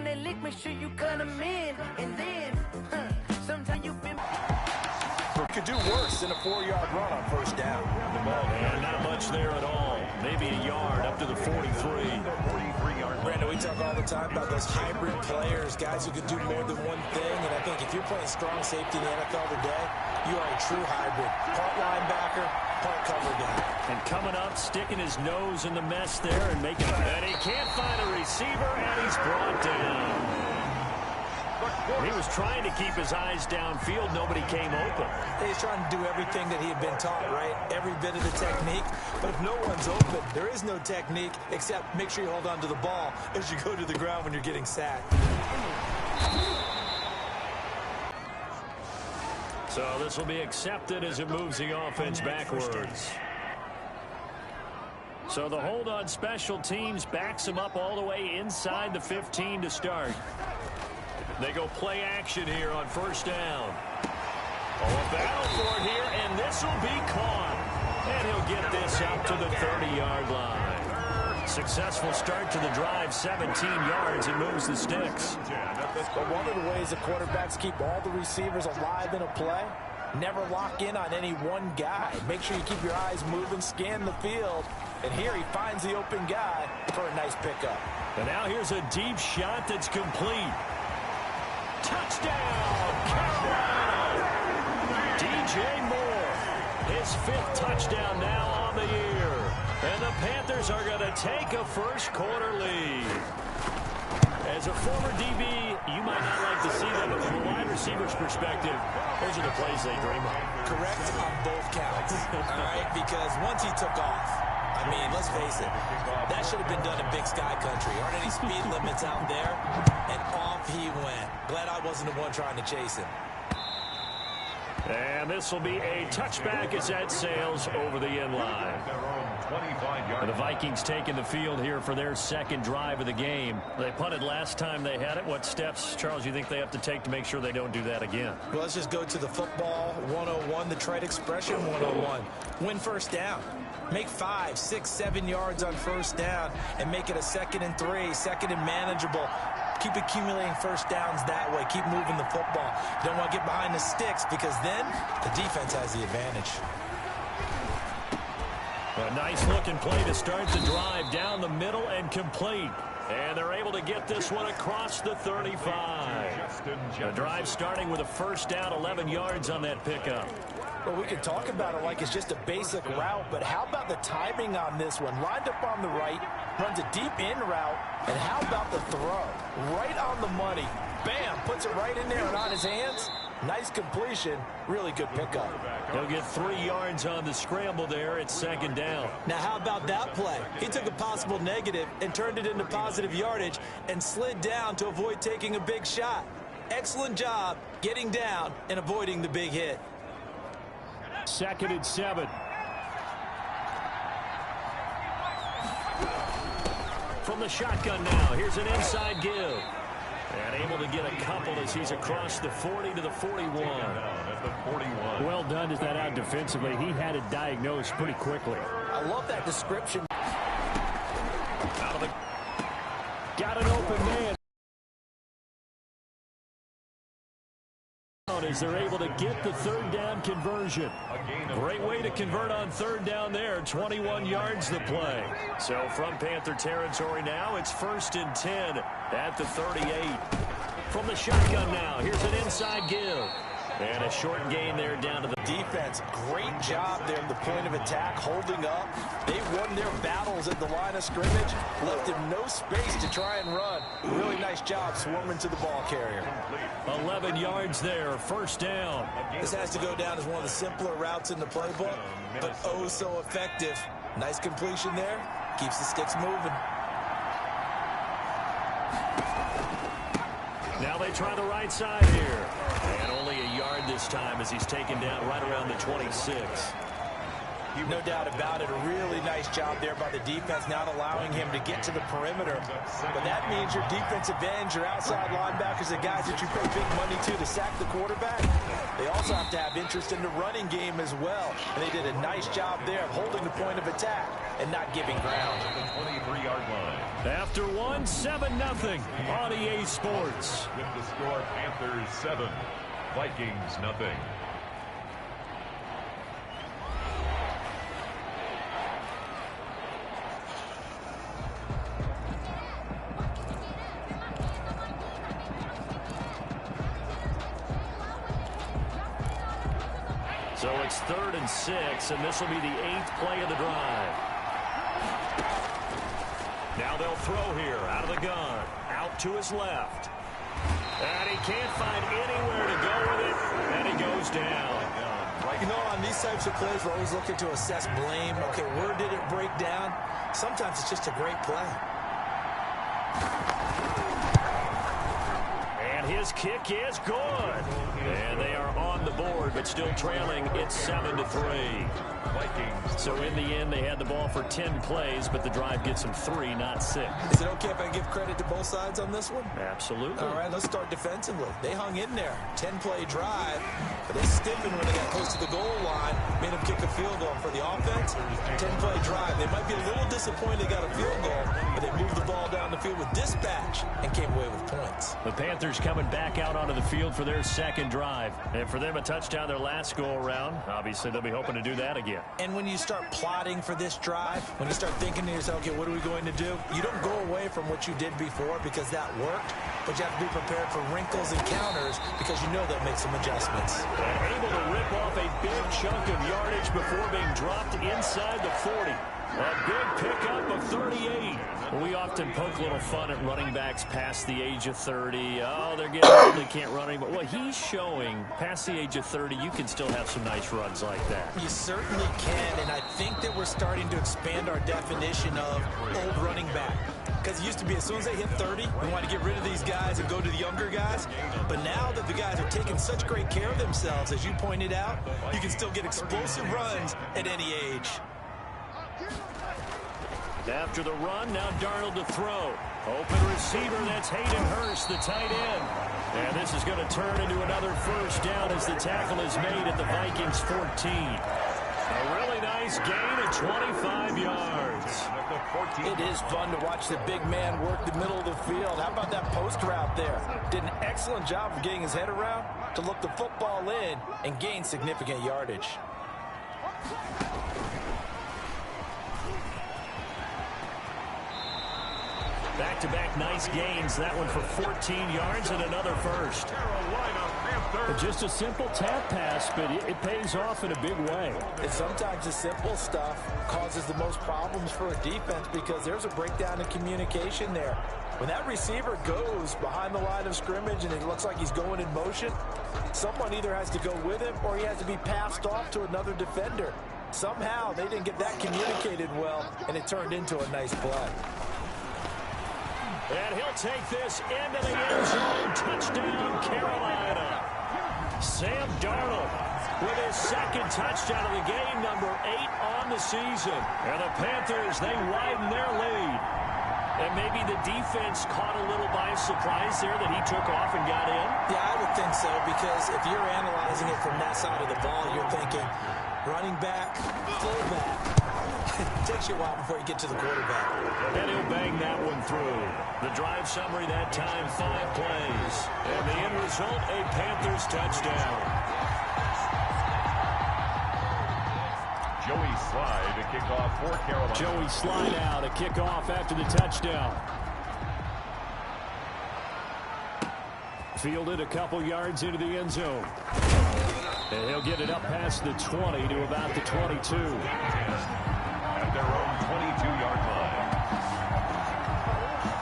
they lick, make sure you cut them in. And then, sometimes you've been... Could do worse than a 4-yard run on first down. And not much there at all. Maybe a yard up to the 43. Brandon, we talk all the time about those hybrid players, guys who can do more than one thing. And I think if you're playing strong safety in the NFL today, you are a true hybrid. Part linebacker, part cover guy. And coming up, sticking his nose in the mess there and making it. And he can't find a receiver, and he's brought down. He was trying to keep his eyes downfield. Nobody came open. He's trying to do everything that he had been taught, right? Every bit of the technique. But if no one's open, there is no technique except make sure you hold on to the ball as you go to the ground when you're getting sacked. So this will be accepted as it moves the offense backwards. So the hold on special teams backs him up all the way inside the 15 to start. They go play action here on first down. Oh, a battle for it here, and this will be caught. And he'll get this up to the 30-yard line. Successful start to the drive, 17 yards, and moves the sticks. But one of the ways the quarterbacks keep all the receivers alive in a play, never lock in on any one guy. Make sure you keep your eyes moving, scan the field. And here he finds the open guy for a nice pickup. And now here's a deep shot that's complete. Touchdown, Carolina! DJ Moore, his 5th touchdown now on the year. And the Panthers are going to take a first-quarter lead. As a former DB, you might not like to see that, but from a wide receiver's perspective, those are the plays they dream of. Correct on both counts, all right? Because once he took off, I mean, let's face it, that should have been done in Big Sky Country. Aren't any speed limits out there? And off he went. Glad I wasn't the one trying to chase him. And this will be a touchback as that sails over the end line. The Vikings taking the field here for their second drive of the game. They punted last time they had it. What steps, Charles, you think they have to take to make sure they don't do that again? Well, let's just go to the football 101, the trade expression 101. Win first down. Make 5, 6, 7 yards on first down and make it a 2nd and 3, 2nd and manageable. Keep accumulating first downs that way. Keep moving the football. You don't want to get behind the sticks because then the defense has the advantage. A nice looking play to start the drive down the middle and complete. And they're able to get this one across the 35. The drive starting with a first down, 11 yards on that pickup. Well, we can talk about it like it's just a basic route, but how about the timing on this one? Lined up on the right, runs a deep in route, and how about the throw? Right on the money. Bam, puts it right in there and on his hands. Nice completion, really good pickup. He'll get 3 yards on the scramble there at 2nd down. Now, how about that play? He took a possible negative and turned it into positive yardage and slid down to avoid taking a big shot. Excellent job getting down and avoiding the big hit. 2nd and 7. From the shotgun now, here's an inside give. And able to get a couple as he's across the 40 to the 41. Well done to that out defensively. He had it diagnosed pretty quickly. I love that description. Got an open man. As they're able to get the 3rd down conversion. Great way to convert on 3rd down there. 21 yards the play. So from Panther territory now, it's 1st and 10 at the 38. From the shotgun now, here's an inside give. And a short gain there down to the defense. Great job there at the point of attack, holding up. They won their battles at the line of scrimmage, left him no space to try and run. Really nice job swarming to the ball carrier. 11 yards there, 1st down. This has to go down as one of the simpler routes in the playbook, but oh so effective. Nice completion there, keeps the sticks moving. Now they try the right side here. And only a yard this time as he's taken down right around the 26. No doubt about it. A really nice job there by the defense, not allowing him to get to the perimeter. But that means your defensive ends, your outside linebackers, the guys that you pay big money to sack the quarterback, they also have to have interest in the running game as well. And they did a nice job there of holding the point of attack. and not giving ground. The 23-yard line. After one, 7-0 on EA Sports. With the score, Panthers 7, Vikings nothing. So it's 3rd and 6, and this will be the 8th play of the drive. Now they'll throw here out of the gun. Out to his left. And he can't find anywhere to go with it, and he goes down. You know, on these types of plays, we're always looking to assess blame. Okay, where did it break down? Sometimes it's just a great play. And his kick is good. And they are on the board, but still trailing. It's 7-3. Vikings. So in the end, they had the ball for 10 plays, but the drive gets them 3, not 6. Is it okay if I give credit to both sides on this one? Absolutely. All right, let's start defensively. They hung in there. 10-play drive, but they stiffened when they got close to the goal line, made them kick a field goal. For the offense, 10-play drive. They might be a little disappointed they got a field goal, but they moved the ball down the field with dispatch and came away with points. The Panthers coming back out onto the field for their second drive. And for them, a touchdown their last go-around. Obviously, they'll be hoping to do that again. And when you start plotting for this drive, when you start thinking to yourself, okay, what are we going to do? You don't go away from what you did before because that worked, but you have to be prepared for wrinkles and counters because you know they'll make some adjustments. And able to rip off a big chunk of yardage before being dropped inside the 40. A big pickup of 38. We often poke a little fun at running backs past the age of 30. Oh, they're getting old, they can't run anymore. Well, he's showing past the age of 30, you can still have some nice runs like that. You certainly can, and I think that we're starting to expand our definition of old running back. Because it used to be as soon as they hit 30, we want to get rid of these guys and go to the younger guys. But now that the guys are taking such great care of themselves, as you pointed out, you can still get explosive runs at any age. After the run, now Darnold to throw. Open receiver, that's Hayden Hurst, the tight end. And this is going to turn into another first down as the tackle is made at the Vikings 14. A really nice gain of 25 yards. It is fun to watch the big man work the middle of the field. How about that post route there? Did an excellent job of getting his head around to look the football in and gain significant yardage. Back-to-back nice gains. That one for 14 yards and another first. Just a simple tap pass, but it pays off in a big way. And sometimes the simple stuff causes the most problems for a defense because there's a breakdown in communication there. When that receiver goes behind the line of scrimmage and it looks like he's going in motion, someone either has to go with him or he has to be passed off to another defender. Somehow they didn't get that communicated well, and it turned into a nice play. And he'll take this into the end zone. Touchdown, Carolina. Sam Darnold with his second touchdown of the game, number 8 on the season. And the Panthers, they widen their lead. And maybe the defense caught a little by surprise there that he took off and got in. Yeah, I would think so, because if you're analyzing it from that side of the ball, you're thinking running back, fullback. It takes you a while before you get to the quarterback. And he'll bang that one through. The drive summary that time, 5 plays. And the end result, a Panthers touchdown. Joey Slye to kick off for Carolina. Joey Slye now to kick off after the touchdown. Fielded a couple yards into the end zone. And he'll get it up past the 20 to about the 22. At their own 22-yard line.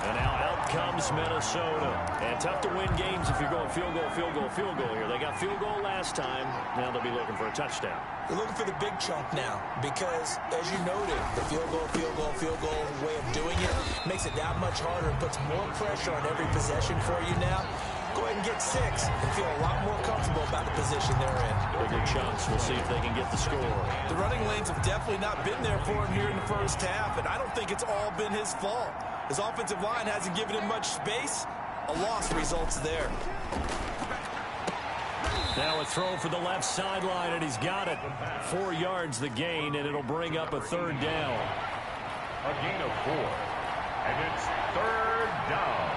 And now out comes Minnesota. And tough to win games if you're going field goal, field goal, field goal here. They got field goal last time. Now they'll be looking for a touchdown. They're looking for the big chunk now because, as you noted, the field goal way of doing it makes it that much harder and puts more pressure on every possession for you now. Go ahead and get 6 and feel a lot more comfortable about the position they're in. Bigger chunks. We'll see if they can get the score. The running lanes have definitely not been there for him here in the first half, and I don't think it's all been his fault. His offensive line hasn't given him much space. A loss results there. Now a throw for the left sideline, and he's got it. 4 yards the gain, and it'll bring up a 3rd down. A gain of 4. And it's 3rd down.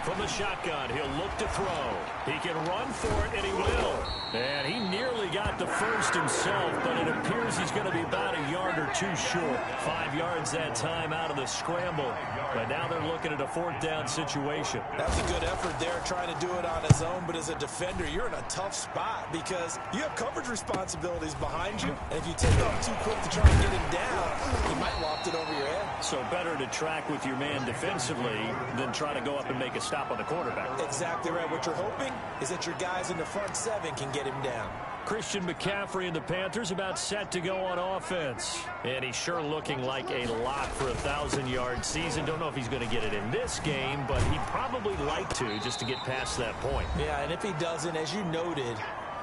From the shotgun, he'll look to throw. He can run for it, and he will. And he nearly got the first himself, but it appears he's going to be about a yard or two short. 5 yards that time out of the scramble. But now they're looking at a 4th down situation. That's a good effort there, trying to do it on his own. But as a defender, you're in a tough spot because you have coverage responsibilities behind you. And if you take off too quick to try and get him down, he might loft it over your head. So better to track with your man defensively than try to go up and make a stop on the quarterback. Exactly right. What you're hoping is that your guys in the front 7 can get him down. Christian McCaffrey and the Panthers about set to go on offense. And he's sure looking like a lock for a 1,000-yard season. Don't know if he's going to get it in this game, but he'd probably like to just to get past that point. Yeah, and if he doesn't, as you noted,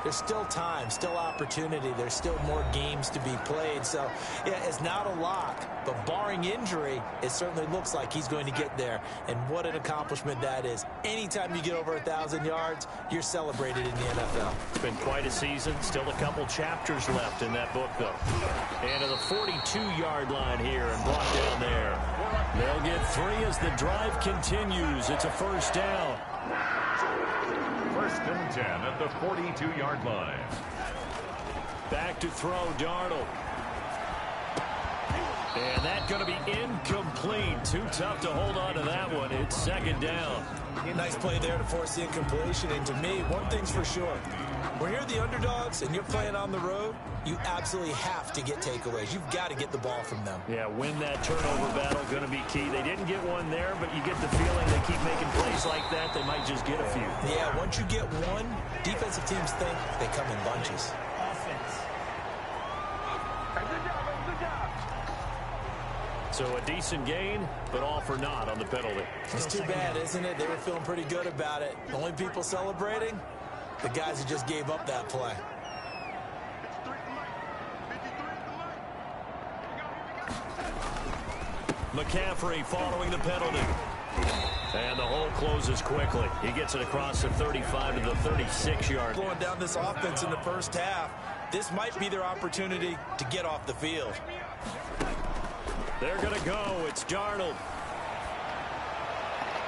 there's still time, still opportunity. There's still more games to be played. So, yeah, it's not a lock, but barring injury, it certainly looks like he's going to get there. And what an accomplishment that is. Anytime you get over 1,000 yards, you're celebrated in the NFL. It's been quite a season. Still a couple chapters left in that book, though. And to the 42-yard line here and brought down there. They'll get 3 as the drive continues. It's a 1st down. 1st and 10 at the 42-yard line. Back to throw, Darnold. And that's going to be incomplete. Too tough to hold on to that one. It's 2nd down. Nice play there to force the incompletion. And to me, one thing's for sure. When you're the underdogs and you're playing on the road, you absolutely have to get takeaways. You've got to get the ball from them. Yeah, win that turnover battle, going to be key. They didn't get one there, but you get the feeling they keep making plays like that, they might just get a few. Yeah, once you get one, defensive teams think they come in bunches. So a decent gain, but all for naught on the penalty. It's too bad, isn't it? They were feeling pretty good about it. The only people celebrating, the guys who just gave up that play. McCaffrey following the penalty. And the hole closes quickly. He gets it across the 35 to the 36-yard. Going down this offense in the first half, this might be their opportunity to get off the field. They're going to go. It's Darnold.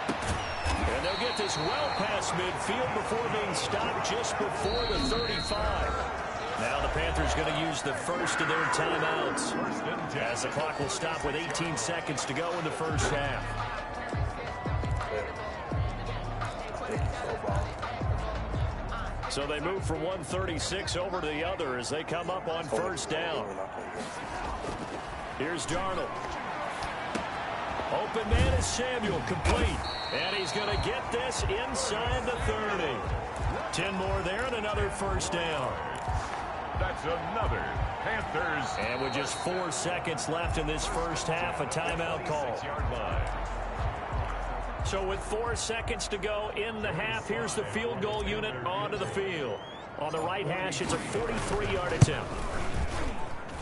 And they'll get this well past midfield before being stopped just before the 35. Now the Panthers going to use the first of their timeouts as the clock will stop with 18 seconds to go in the first half. So they move from 136 over to the other as they come up on 1st down. Here's Darnold. Open man is Samuel, complete. And he's going to get this inside the 30. 10 more there and another 1st down. That's another Panthers. And with just 4 seconds left in this first half, a timeout call. So with 4 seconds to go in the half, here's the field goal unit onto the field. On the right hash, it's a 43-yard attempt.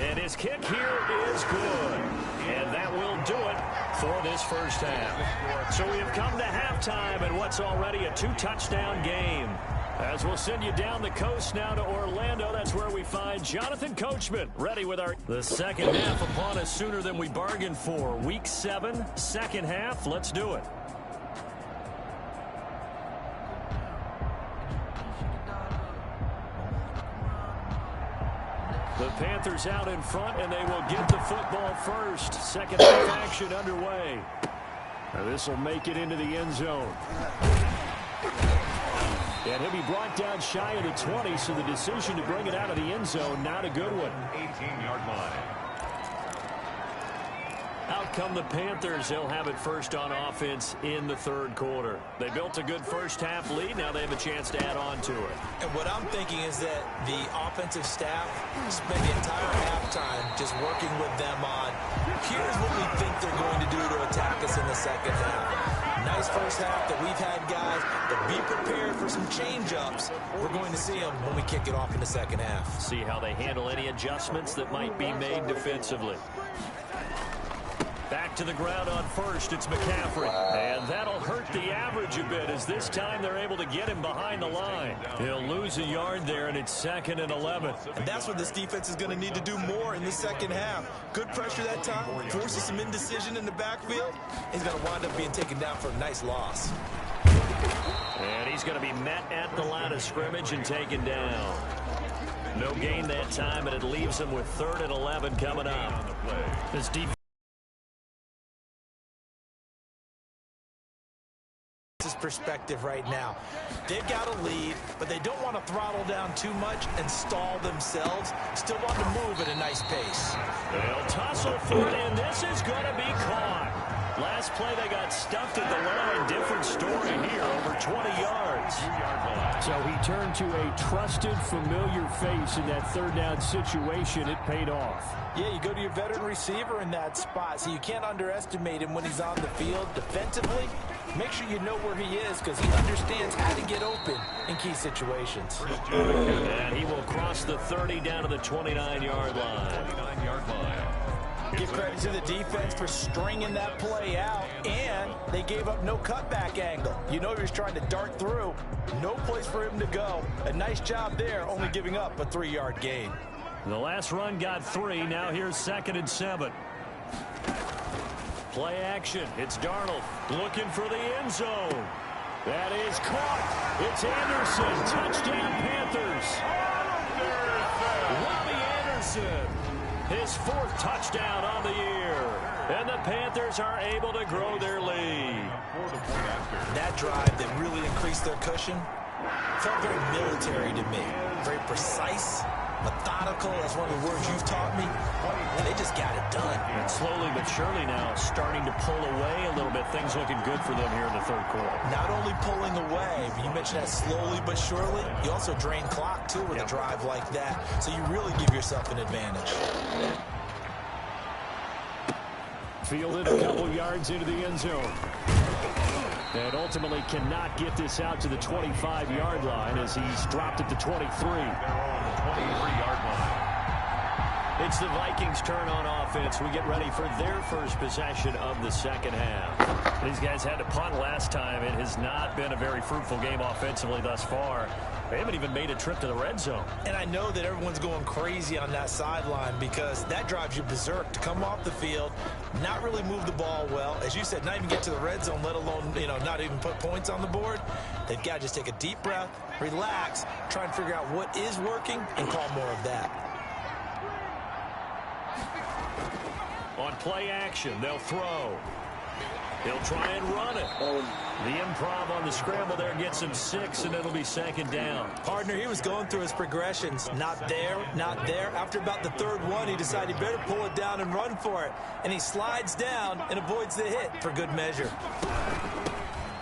And his kick here is good. And that will do it for this first half. So we have come to halftime in what's already a 2-touchdown game. As we'll send you down the coast now to Orlando, that's where we find Jonathan Coachman ready with the second half upon us sooner than we bargained for. Week 7, second half. Let's do it. The Panthers out in front, and they will get the football first. Second half action underway. This will make it into the end zone. And he'll be brought down shy of the 20, so the decision to bring it out of the end zone, not a good one. 18-yard line. Out come the Panthers. They'll have it first on offense in the 3rd quarter. They built a good first half lead. Now they have a chance to add on to it. And what I'm thinking is that the offensive staff spent the entire halftime just working with them on, here's what we think they're going to do to attack us in the second half. Nice first half that we've had, guys, but be prepared for some change-ups. We're going to see them when we kick it off in the second half. See how they handle any adjustments that might be made defensively. Back to the ground on first, it's McCaffrey. And that'll hurt the average a bit as as this time they're able to get him behind the line. He'll lose a yard there, and it's 2nd and 11. And that's what this defense is going to need to do more in the second half. Good pressure that time, forces some indecision in the backfield. He's going to wind up being taken down for a nice loss. And he's going to be met at the line of scrimmage and taken down. No gain that time, and it leaves him with 3rd and 11 coming up. This defense perspective right now. They've got a lead, but they don't want to throttle down too much and stall themselves. Still want to move at a nice pace. They'll tussle for it, and this is going to be caught. Last play, they got stuffed at the line. Different story here, over 20 yards. So he turned to a trusted, familiar face in that 3rd down situation. It paid off. Yeah, you go to your veteran receiver in that spot, so you can't underestimate him when he's on the field defensively. Make sure you know where he is because he understands how to get open in key situations. And he will cross the 30 down to the 29-yard line. Give credit to the defense for stringing that play out, and they gave up no cutback angle. You know he was trying to dart through. No place for him to go. A nice job there, only giving up a 3-yard gain. The last run got 3. Now here's 2nd and 7. Play action. It's Darnold looking for the end zone. That is caught. It's Anderson. Touchdown, Panthers. Robbie Anderson. His 4th touchdown on the year. And the Panthers are able to grow their lead. That drive that really increased their cushion felt very military to me. Very precise, methodical. That's one of the words you've taught me. And they just got it done. And slowly but surely now starting to pull away a little bit. Things looking good for them here in the 3rd quarter. Not only pulling away, but you mentioned that slowly but surely. You also drain clock, too, with a drive like that. So you really give yourself an advantage. Fielded a couple yards into the end zone. And ultimately cannot get this out to the 25-yard line as he's dropped at the 23. It's the Vikings' turn on offense. We get ready for their first possession of the second half. These guys had to punt last time. It has not been a very fruitful game offensively thus far. They haven't even made a trip to the red zone. And I know that everyone's going crazy on that sideline because that drives you berserk to come off the field, not really move the ball well. As you said, not even get to the red zone, let alone, not even put points on the board. They've got to just take a deep breath, relax, try and figure out what is working, and call more of that. On play action, they'll throw. He'll try and run it. The improv on the scramble there gets him 6, and it'll be 2nd down. Partner, he was going through his progressions. Not there, not there. After about the 3rd one, he decided he better pull it down and run for it. And he slides down and avoids the hit for good measure.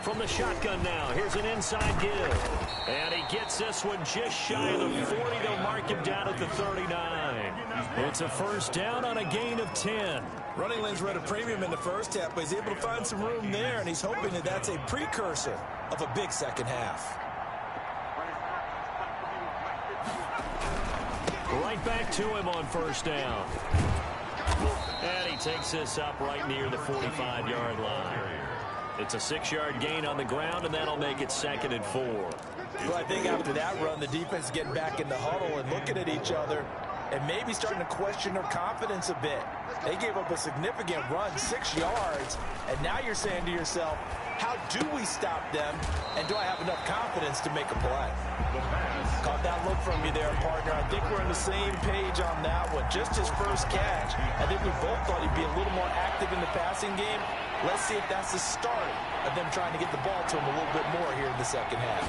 From the shotgun now, here's an inside give. And he gets this one just shy of the 40. They'll mark him down at the 39. It's a 1st down on a gain of 10. Running lanes were at a premium in the first half, but he's able to find some room there, and he's hoping that that's a precursor of a big second half. Right back to him on 1st down. And he takes this up right near the 45-yard line. It's a 6-yard gain on the ground, and that'll make it 2nd and 4. Well, I think after that run, the defense is getting back in the huddle and looking at each other and maybe starting to question their confidence a bit. They gave up a significant run, 6 yards, and now you're saying to yourself, how do we stop them, and do I have enough confidence to make a play? Caught that look from you there, partner. I think we're on the same page on that one. Just his first catch. I think we both thought he'd be a little more active in the passing game. Let's see if that's the start of them trying to get the ball to him a little bit more here in the second half.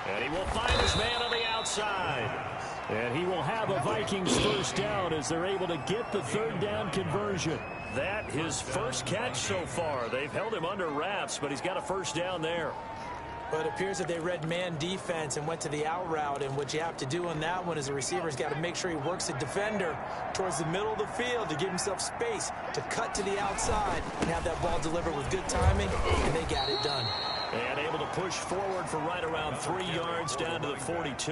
And he will find his man on the outside. And he will have a Vikings 1st down as they're able to get the 3rd down conversion. That his first catch so far. They've held him under wraps, but he's got a 1st down there. But it appears that they read man defense and went to the out route, and what you have to do on that one is the receiver's got to make sure he works the defender towards the middle of the field to give himself space to cut to the outside and have that ball delivered with good timing, and they got it done. And able to push forward for right around 3 yards down to the 42.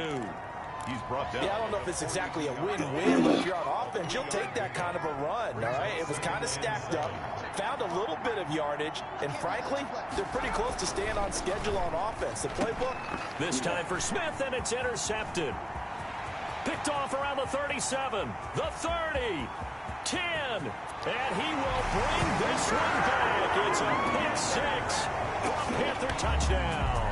He's brought down. Yeah, I don't know if it's exactly a win-win, but if you're on offense, you'll take that kind of a run, all right? It was kind of stacked up, found a little bit of yardage, and frankly, they're pretty close to staying on schedule on offense. The playbook. This time for Smith, and it's intercepted. Picked off around the 37, the 30, 10, and he will bring this one back. It's a pick six. Panther touchdown.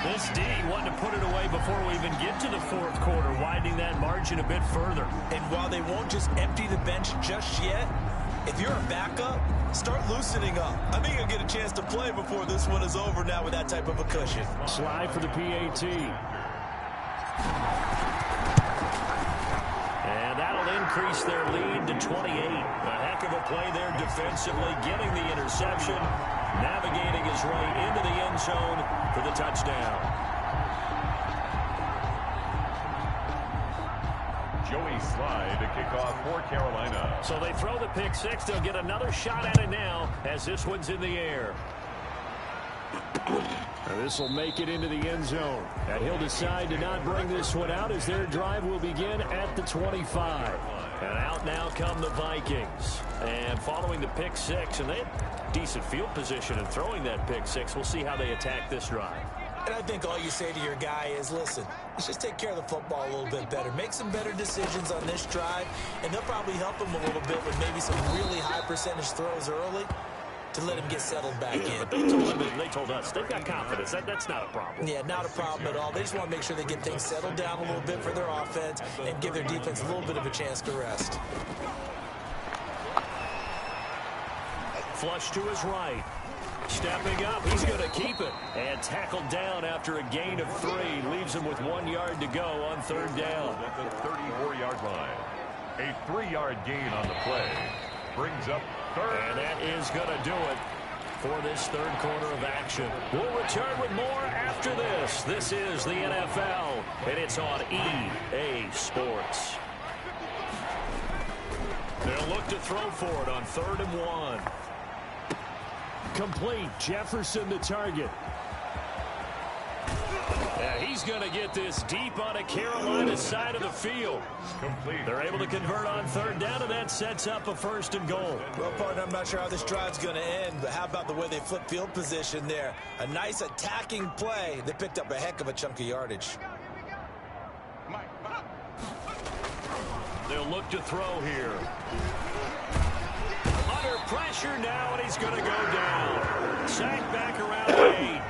This D wanted to put it away before we even get to the fourth quarter, widening that margin a bit further. And while they won't just empty the bench just yet, if you're a backup, start loosening up. I think you'll get a chance to play before this one is over now with that type of a cushion. Slide for the PAT. And that'll increase their lead to 28. A heck of a play there defensively, getting the interception, navigating his way into the end zone for the touchdown. Joey Slye to kick off for Carolina. So they throw the pick six. They'll get another shot at it now as this one's in the air. This will make it into the end zone. And he'll decide to not bring this one out as their drive will begin at the 25. And out now come the Vikings. And following the pick six, and they had decent field position in throwing that pick six. We'll see how they attack this drive. And I think all you say to your guy is, listen, let's just take care of the football a little bit better. Make some better decisions on this drive, and they'll probably help him a little bit with maybe some really high percentage throws early to let him get settled back in. But they told us they've got confidence. That's not a problem. Yeah, not a problem at all. They just want to make sure they get things settled down a little bit for their offense and give their defense a little bit of a chance to rest. Flush to his right. Stepping up, he's going to keep it. And tackled down after a gain of 3. Leaves him with 1 yard to go on third down. At the 34-yard line. A 3-yard gain on the play. Brings up third. And that is going to do it for this third quarter of action. We'll return with more after this. This is the NFL, and it's on EA Sports. They'll look to throw for it on 3rd and 1. Complete. Jefferson the target. And he's going to get this deep on a Carolina side of the field. Complete. They're able to convert on 3rd down, and that sets up a 1st and goal. Well, partner, I'm not sure how this drive's going to end, but how about the way they flip field position there? A nice attacking play. They picked up a heck of a chunk of yardage. They'll look to throw here. Under pressure now, and he's going to go down. Sacked back around 8.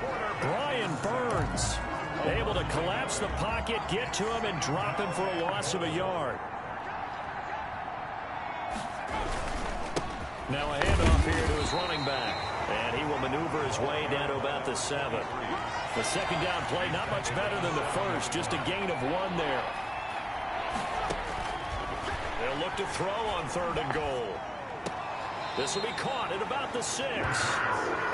Brian Burns able to collapse the pocket, get to him, and drop him for a loss of a yard. Now a handoff here to his running back. And he will maneuver his way down to about the 7. The second down play, not much better than the first. Just a gain of 1 there. They'll look to throw on 3rd and goal. This will be caught at about the 6.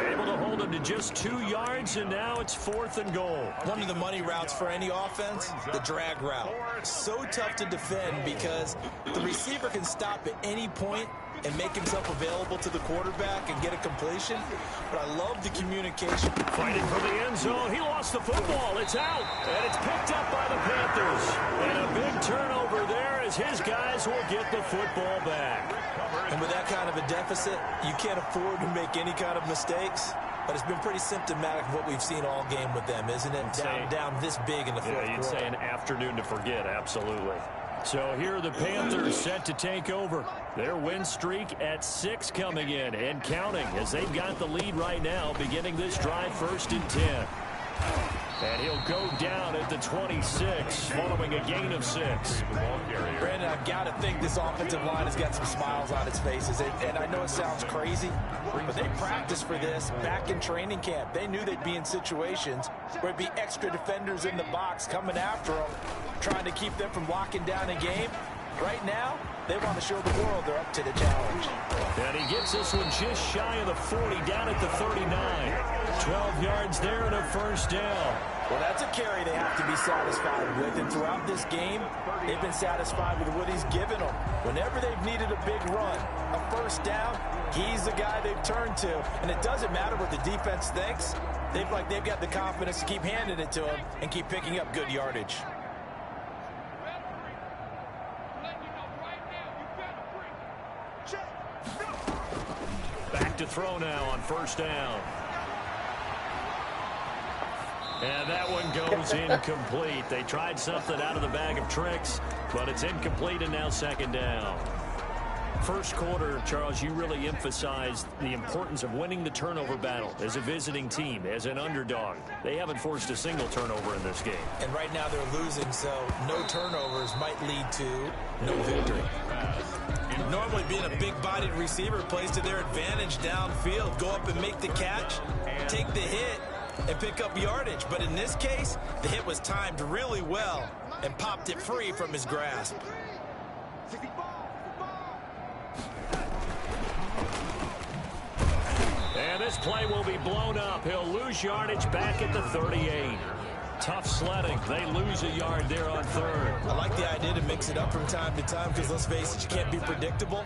Able to hold him to just 2 yards, and now it's 4th and goal. One of the money routes for any offense, the drag route. So tough to defend because the receiver can stop at any point and make himself available to the quarterback and get a completion. But I love the communication. Fighting for the end zone. He lost the football. It's out. And it's picked up by the Panthers. And a big turnover there as his guys will get the football back. And with that kind of a deficit, you can't afford to make any kind of mistakes. But it's been pretty symptomatic of what we've seen all game with them, isn't it? Down this big in the fourth quarter. Yeah, you'd say an afternoon to forget, absolutely. So here are the Panthers set to take over. Their win streak at 6 coming in and counting as they've got the lead right now, beginning this drive 1st and 10. And he'll go down at the 26 following a gain of 6. Brandon, I've got to think this offensive line has got some smiles on its faces. And I know it sounds crazy, but they practiced for this back in training camp. They knew they'd be in situations where it'd be extra defenders in the box coming after them, trying to keep them from locking down a game. Right now, they want to show the world they're up to the challenge. And he gets this one just shy of the 40, down at the 39. 12 yards there and a 1st down. Well, that's a carry they have to be satisfied with. And throughout this game, they've been satisfied with what he's given them. Whenever they've needed a big run, a 1st down, he's the guy they've turned to. And it doesn't matter what the defense thinks. they've got the confidence to keep handing it to him and keep picking up good yardage. Back to throw now on first down. And that one goes incomplete. They tried something out of the bag of tricks, but it's incomplete and now second down. First quarter, Charles, you really emphasized the importance of winning the turnover battle as a visiting team, as an underdog. They haven't forced a single turnover in this game. And right now they're losing, so no turnovers might lead to no victory. Normally being a big-bodied receiver plays to their advantage downfield. Go up and make the catch, take the hit, and pick up yardage. But in this case, the hit was timed really well and popped it free from his grasp. And this play will be blown up. He'll lose yardage back at the 38. Tough sledding. They lose a yard there on third. I like the idea to mix it up from time to time because, let's face it, you can't be predictable.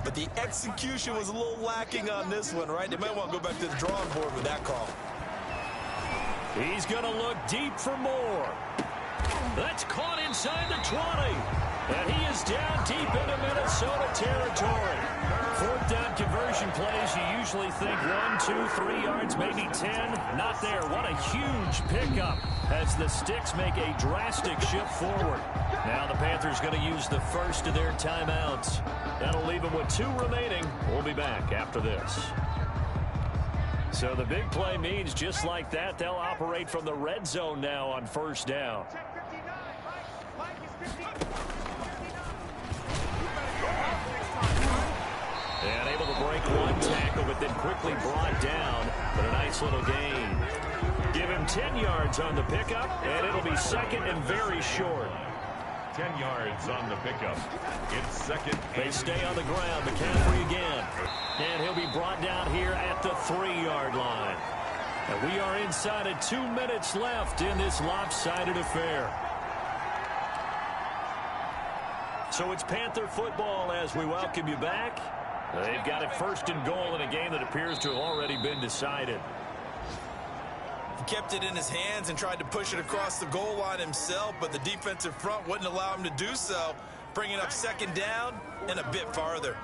But the execution was a little lacking on this one, right? They might want to go back to the drawing board with that call. He's going to look deep for more. That's caught inside the 20. And he is down deep into Minnesota territory. Fourth down conversion plays, you usually think 1, 2, 3 yards, maybe 10. Not there. What a huge pickup as the Sticks make a drastic shift forward. Now the Panthers going to use the first of their timeouts. That'll leave them with 2 remaining. We'll be back after this. So the big play means just like that, they'll operate from the red zone now on first down. And able to break one tackle, but then quickly brought down. But a nice little gain. Give him 10 yards on the pickup, and it'll be second and very short. 10 yards on the pickup. It's second. They stay on the ground. McCaffrey again. And he'll be brought down here at the 3-yard line. And we are inside of 2 minutes left in this lopsided affair. So it's Panther football as we welcome you back. They've got it first and goal in a game that appears to have already been decided. He kept it in his hands and tried to push it across the goal line himself, but the defensive front wouldn't allow him to do so, bringing up second down and a bit farther.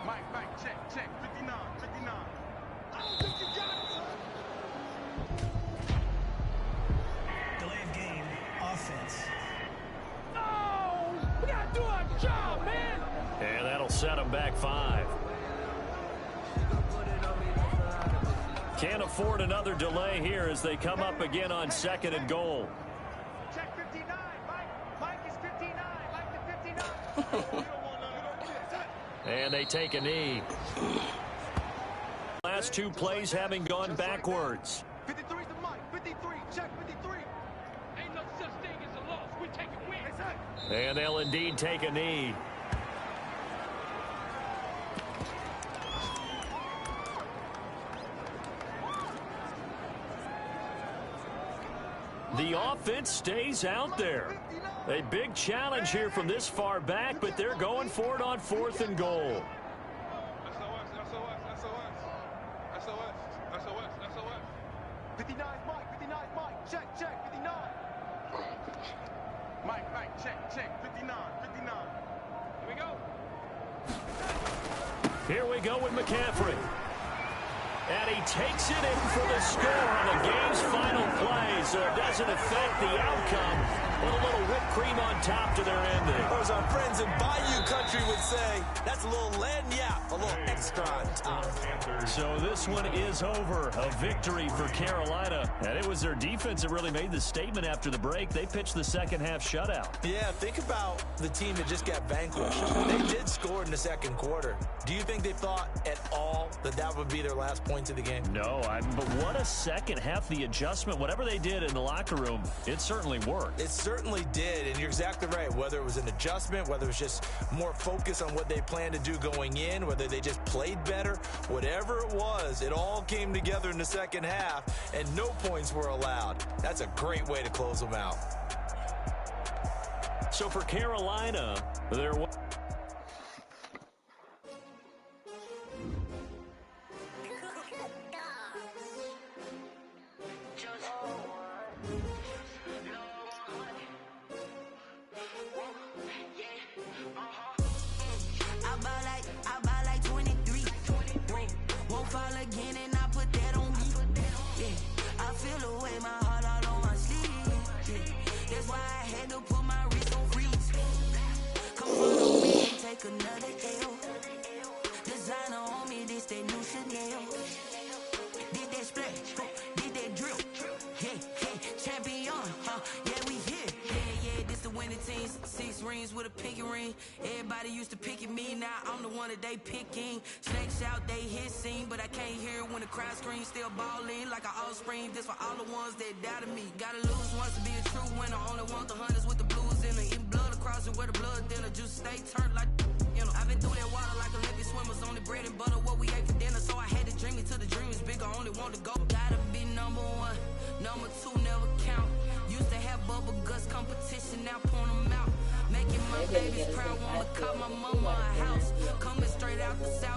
Mike, check, 59. Delay of game, offense. No! We gotta do our job, man! And that'll set them back 5. Can't afford another delay here as they come up again on second and goal. Check 59, Mike is 59, Mike the 59. And they take a knee. Last 2 plays having gone backwards. 53 to Mike, 53, check 53. Ain't no such thing as a loss. We take a win. And they'll indeed take a knee. The offense stays out there. A big challenge here from this far back, but they're going for it on 4th and goal. SOS. 59 Mike, check 59. Mike, check 59. Here we go. Here we go with McCaffrey. And he takes it in for the score on the game's final play, so it doesn't affect the outcome. Put a little whipped cream on top to their ending. Or as our friends in Bayou country would say, that's a little lagniappe, a little extra on top. So this one is over. A victory for Carolina. And it was their defense that really made the statement after the break. They pitched the second half shutout. Yeah, think about the team that just got vanquished. They did score in the second quarter. Do you think they thought at all that that would be their last points of the game? No, but what a second half. The adjustment, whatever they did in the locker room, it certainly worked. It certainly did, and you're exactly right. Whether it was an adjustment, whether it was just more focus on what they planned to do going in, whether they just played better, whatever it was, it all came together in the second half, and no points were allowed. That's a great way to close them out. So for Carolina, there was... designer on me, this that new Chanel. Did that splash, did that drip. Yeah, champion, yeah, we here. Yeah, this the winning team. 6 rings with a pinky ring. Everybody used to pick at me, now I'm the one that they picking. Snakes out, they hit scene, but I can't hear it when the crowd screams. Still balling like an offspring. This for all the ones that doubted me. Gotta lose once to be a true winner. Only want the hunters with the blues in it. Eating blood across it where the blood thinner. Juice stay turned like, you know. I've been through that water like Olympic swimmers. Only bread and butter, what we ate for dinner. So I had to dream it till the dream is bigger. Only want to go. Gotta be number 1. Number 2 never count. Used to have bubble guts competition, now point them out. Making my babies proud, wanna call my mama a house. Coming straight out the south.